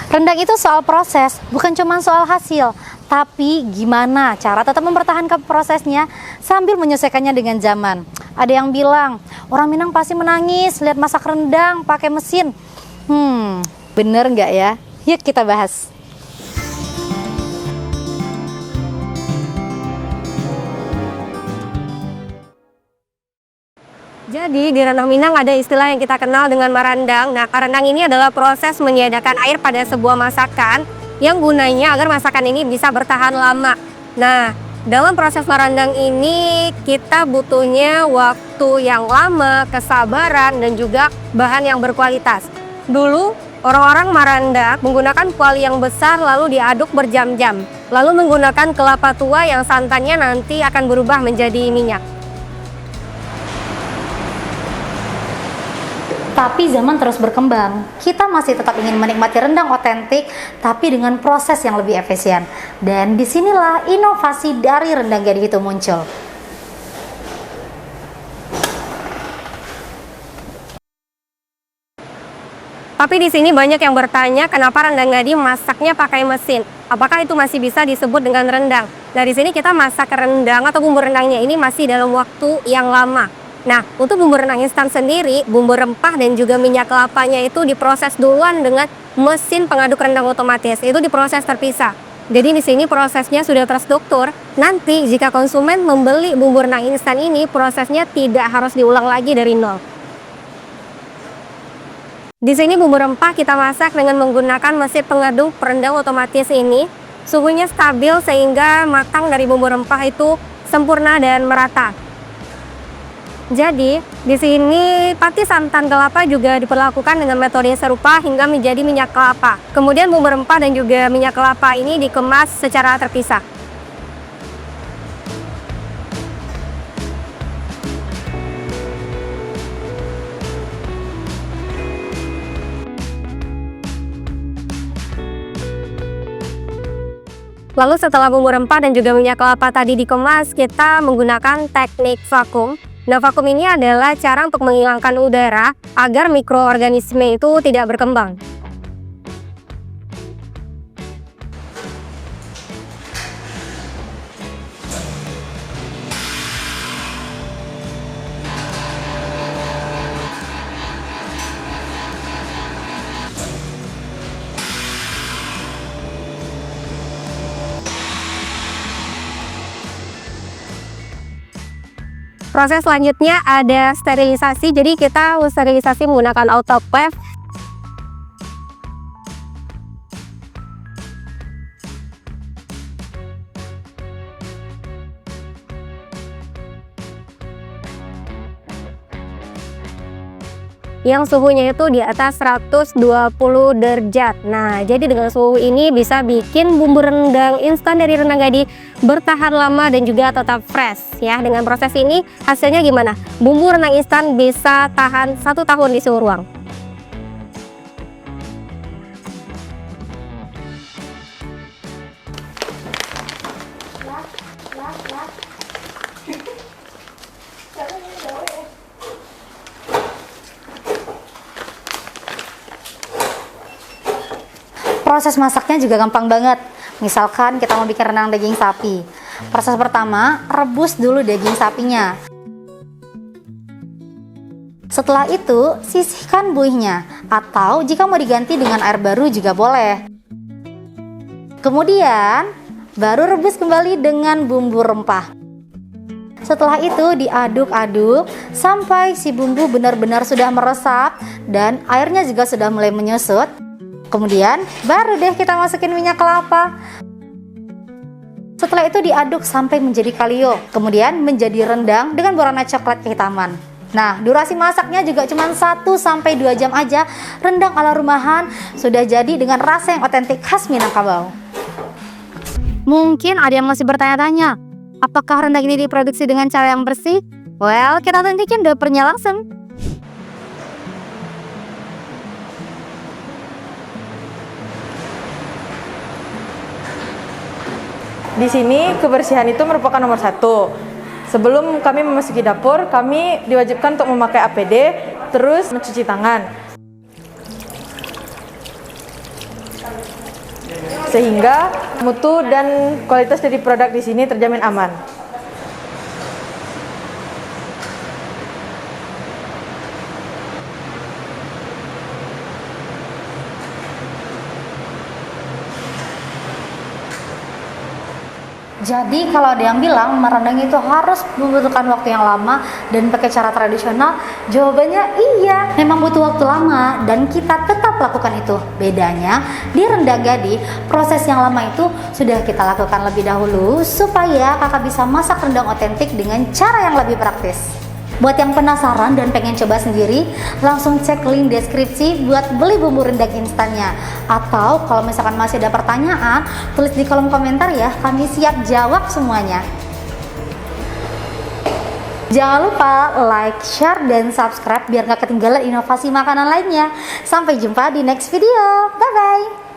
Rendang itu soal proses, bukan cuma soal hasil, tapi gimana cara tetap mempertahankan prosesnya sambil menyesuaikannya dengan zaman. Ada yang bilang, orang Minang pasti menangis lihat masak rendang pakai mesin. Bener nggak ya? Yuk kita bahas. Jadi di rendang Minang ada istilah yang kita kenal dengan marandang. Nah, karandang ini adalah proses menyediakan air pada sebuah masakan yang gunanya agar masakan ini bisa bertahan lama. Nah, dalam proses marandang ini kita butuhnya waktu yang lama, kesabaran, dan juga bahan yang berkualitas. Dulu orang-orang marandang menggunakan kuali yang besar lalu diaduk berjam-jam. Lalu menggunakan kelapa tua yang santannya nanti akan berubah menjadi minyak. Tapi zaman terus berkembang, kita masih tetap ingin menikmati rendang otentik, tapi dengan proses yang lebih efisien. Dan disinilah inovasi dari rendang Gading itu muncul. Tapi di sini banyak yang bertanya kenapa rendang Gading masaknya pakai mesin. Apakah itu masih bisa disebut dengan rendang? Nah, di sini kita masak rendang atau bumbu rendangnya ini masih dalam waktu yang lama. Nah, untuk bumbu rendang instan sendiri, bumbu rempah dan juga minyak kelapanya itu diproses duluan dengan mesin pengaduk rendang otomatis. Itu diproses terpisah. Jadi di sini prosesnya sudah terstruktur. Nanti jika konsumen membeli bumbu rendang instan ini, prosesnya tidak harus diulang lagi dari nol. Di sini bumbu rempah kita masak dengan menggunakan mesin pengaduk rendang otomatis ini. Suhunya stabil sehingga matang dari bumbu rempah itu sempurna dan merata. Jadi, di sini pati santan kelapa juga diperlakukan dengan metode serupa hingga menjadi minyak kelapa. Kemudian bumbu rempah dan juga minyak kelapa ini dikemas secara terpisah. Lalu setelah bumbu rempah dan juga minyak kelapa tadi dikemas, kita menggunakan teknik vakum. Nah, vakum ini adalah cara untuk menghilangkan udara agar mikroorganisme itu tidak berkembang. Proses selanjutnya ada sterilisasi, jadi kita sterilisasi menggunakan autoclave. Yang suhunya itu di atas 120 derajat. Nah, jadi dengan suhu ini bisa bikin bumbu rendang instan dari rendang Gading bertahan lama dan juga tetap fresh ya. Dengan proses ini hasilnya gimana? Bumbu rendang instan bisa tahan 1 tahun di suhu ruang. Proses masaknya juga gampang banget. Misalkan kita mau bikin rendang daging sapi. Proses pertama, rebus dulu daging sapinya. Setelah itu, sisihkan buihnya. Atau jika mau diganti dengan air baru juga boleh. Kemudian, baru rebus kembali dengan bumbu rempah. Setelah itu diaduk-aduk sampai si bumbu benar-benar sudah meresap dan airnya juga sudah mulai menyusut. Kemudian baru deh kita masukin minyak kelapa. Setelah itu diaduk sampai menjadi kalio, kemudian menjadi rendang dengan berwarna coklat kehitaman. Nah, durasi masaknya juga cuma 1-2 jam aja. Rendang ala rumahan sudah jadi dengan rasa yang otentik khas Minangkabau. Mungkin ada yang masih bertanya-tanya, apakah rendang ini diproduksi dengan cara yang bersih? Well, kita tunjukin dapurnya langsung. Di sini kebersihan itu merupakan nomor 1. Sebelum kami memasuki dapur, kami diwajibkan untuk memakai APD, terus mencuci tangan. sehingga mutu dan kualitas dari produk di sini terjamin aman. Jadi kalau ada yang bilang merendang itu harus membutuhkan waktu yang lama dan pakai cara tradisional, jawabannya iya, memang butuh waktu lama dan kita tetap lakukan itu. Bedanya di Rendang Gadi, proses yang lama itu sudah kita lakukan lebih dahulu supaya kakak bisa masak rendang otentik dengan cara yang lebih praktis. Buat yang penasaran dan pengen coba sendiri, langsung cek link deskripsi buat beli bumbu rendang instannya. Atau kalau misalkan masih ada pertanyaan, tulis di kolom komentar ya, kami siap jawab semuanya. Jangan lupa like, share, dan subscribe biar gak ketinggalan inovasi makanan lainnya. Sampai jumpa di next video. Bye-bye.